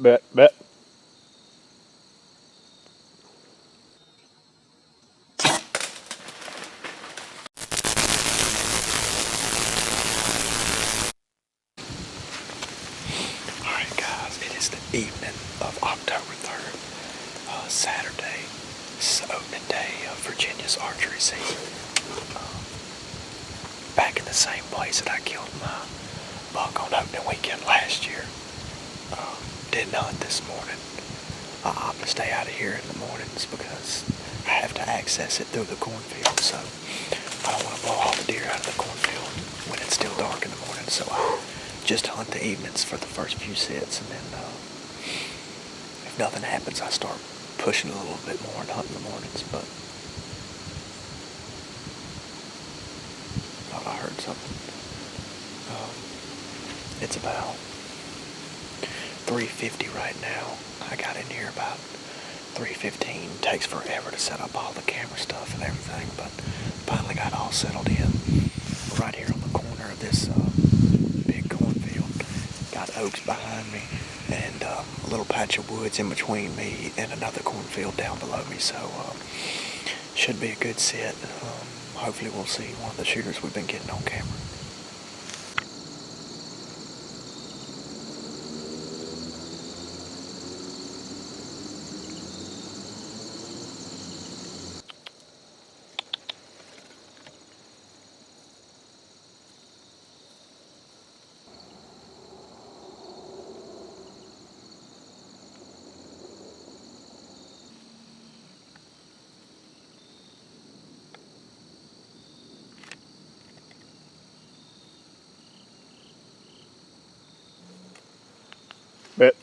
Bet. Alright guys, it is the evening of October 3rd, Saturday. This is the opening day of Virginia's archery season. Back in the same place that I killed my buck on opening weekend last year. Didn't hunt this morning. I opt to stay out of here in the mornings because I have to access it through the cornfield, so I don't want to blow all the deer out of the cornfield when it's still dark in the morning, so I just hunt the evenings for the first few sets, and then if nothing happens, I start pushing a little bit more and hunting the mornings. But thought I heard something. It's about 3:50 right now. I got in here about 3:15. Takes forever to set up all the camera stuff and everything, but finally got all settled in. Right here on the corner of this big cornfield. Got oaks behind me and a little patch of woods in between me and another cornfield down below me, so should be a good set. Hopefully we'll see one of the shooters we've been getting on camera. Bet.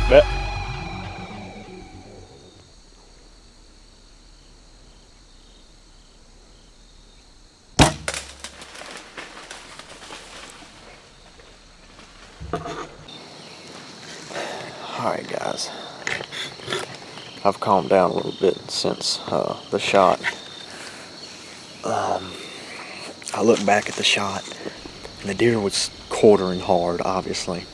Bet. Alright guys, I've calmed down a little bit since the shot. I look back at the shot and the deer was quartering hard, obviously.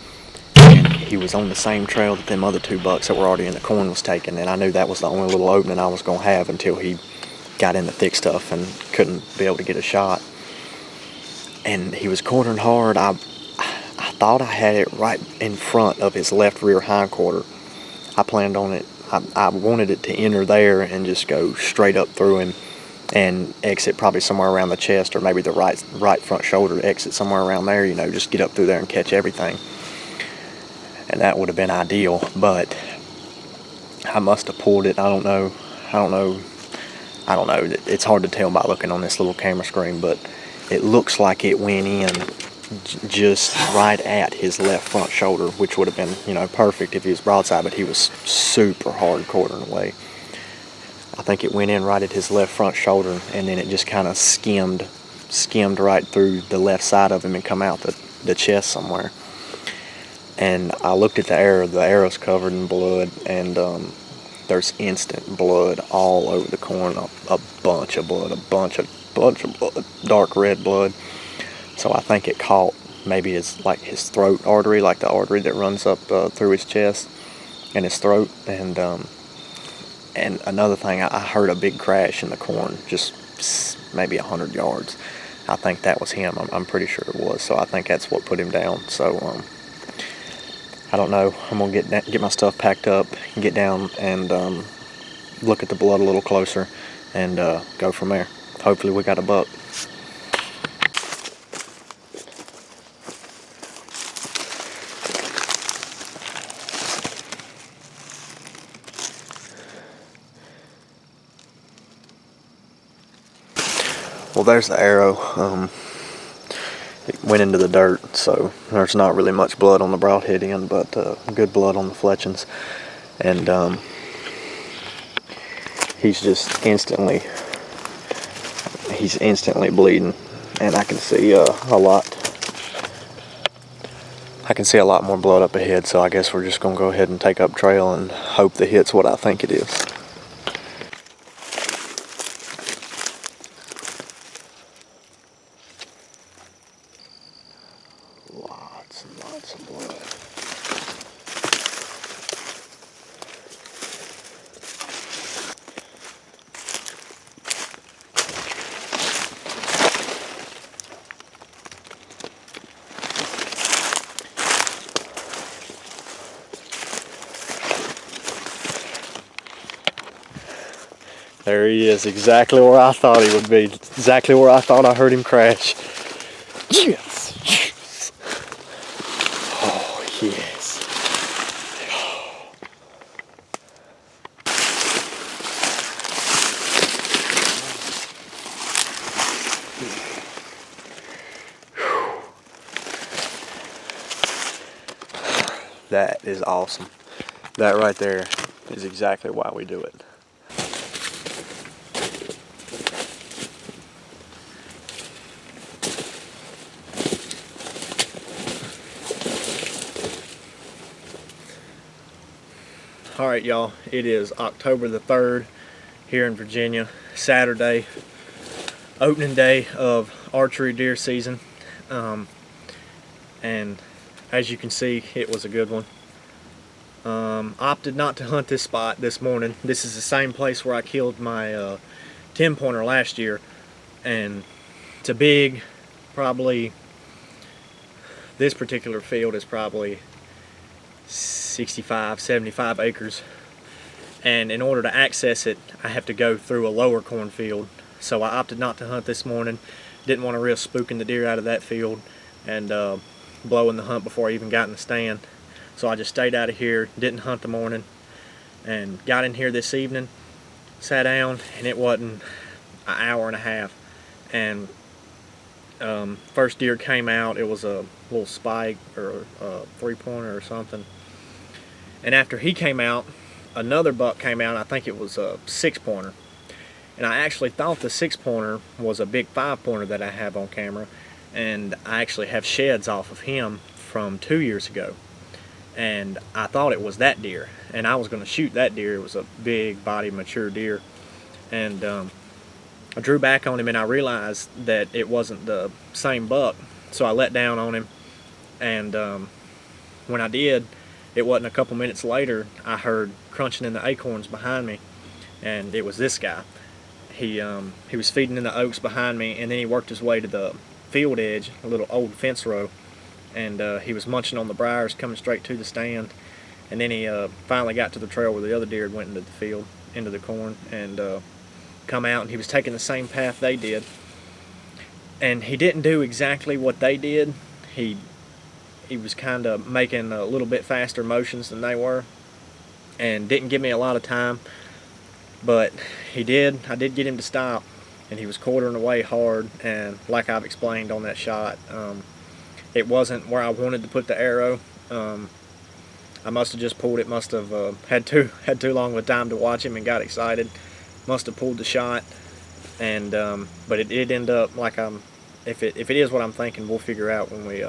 And he was on the same trail that them other two bucks that were already in the corn was taking, and I knew that was the only little opening I was going to have until he got in the thick stuff and couldn't be able to get a shot. and he was quartering hard. I thought I had it right in front of his left rear hindquarter. I planned on it. I wanted it to enter there and just go straight up through him and exit probably somewhere around the chest, or maybe the right front shoulder, exit somewhere around there, you know, just get up through there and catch everything. And that would have been ideal, but I must have pulled it. I don't know. It's hard to tell by looking on this little camera screen, but it looks like it went in just right at his left front shoulder, which would have been, you know, perfect if he was broadside, but he was super hard quartering away. I think it went in right at his left front shoulder, and then it just kind of skimmed right through the left side of him and come out the chest somewhere. And I looked at the arrow's covered in blood, and there's instant blood all over the corn, a bunch of blood, dark red blood. So I think it caught maybe his throat artery, like the artery that runs up through his chest and his throat. And another thing, I heard a big crash in the corn, just maybe 100 yards. I think that was him. I'm pretty sure it was. So I think that's what put him down. So I don't know. I'm gonna get my stuff packed up, and get down and look at the blood a little closer, and go from there. Hopefully we got a buck. Well, there's the arrow. It went into the dirt, so there's not really much blood on the broadhead end, but good blood on the fletchings. And he's instantly bleeding, and I can see a lot more blood up ahead. So I guess we're just gonna go ahead and take up trail and hope the hit's what I think it is. Lots and lots of blood. There he is, exactly where I thought he would be, exactly where I thought I heard him crash. Yes, yes. Oh, yes. That is awesome. That right there is exactly why we do it. All right, y'all, it is October the 3rd here in Virginia, Saturday, opening day of archery deer season. And as you can see, it was a good one. Opted not to hunt this spot this morning. This is the same place where I killed my 10-pointer last year, and it's a big, probably, this particular field is probably 65, 75 acres, and in order to access it I have to go through a lower cornfield. So I opted not to hunt this morning. Didn't want to risk spooking the deer out of that field and blowing the hunt before I even got in the stand. So I just stayed out of here, didn't hunt the morning, and got in here this evening, sat down, and it wasn't an hour and a half, and first deer came out. It was a little spike or a 3-pointer or something. And after he came out, another buck came out. I think it was a 6-pointer. And I actually thought the 6-pointer was a big 5-pointer that I have on camera. And I actually have sheds off of him from 2 years ago. And I thought it was that deer. And I was going to shoot that deer. It was a big body mature deer. And I drew back on him and I realized that it wasn't the same buck. So I let down on him. And when I did, it wasn't a couple minutes later, I heard crunching in the acorns behind me, and it was this guy. He was feeding in the oaks behind me, and then he worked his way to the field edge, a little old fence row, and he was munching on the briars coming straight to the stand. And then he finally got to the trail where the other deer went into the field, into the corn, and come out, and he was taking the same path they did. And he didn't do exactly what they did. He was kind of making a little bit faster motions than they were, and didn't give me a lot of time. But I did get him to stop, and he was quartering away hard. And like I've explained on that shot, it wasn't where I wanted to put the arrow. I must have just pulled it. Must have had too long of a time to watch him and got excited. Must have pulled the shot, and but it did end up like if it is what I'm thinking, we'll figure out when we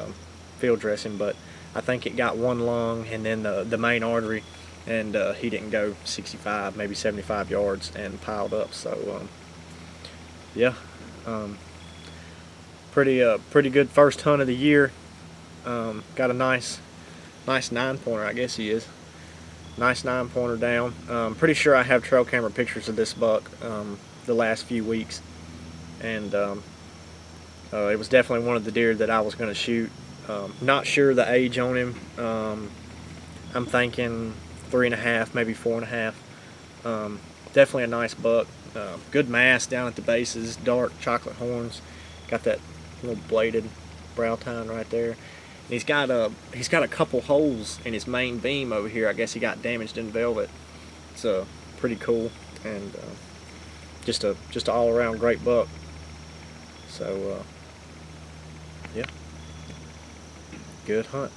field dress him. But I think it got one lung and then the main artery, and he didn't go 65, maybe 75 yards and piled up. So yeah, pretty good first hunt of the year. Got a nice 9-pointer, I guess he is. Nice 9-pointer down. Pretty sure I have trail camera pictures of this buck the last few weeks, and it was definitely one of the deer that I was going to shoot. Not sure the age on him. I'm thinking 3.5, maybe 4.5. Definitely a nice buck. Good mass down at the bases, dark chocolate horns. Got that little bladed brow tine right there. And he's got a couple holes in his main beam over here. I guess he got damaged in velvet. It's pretty cool, and just an all-around great buck. So yeah, good hunt.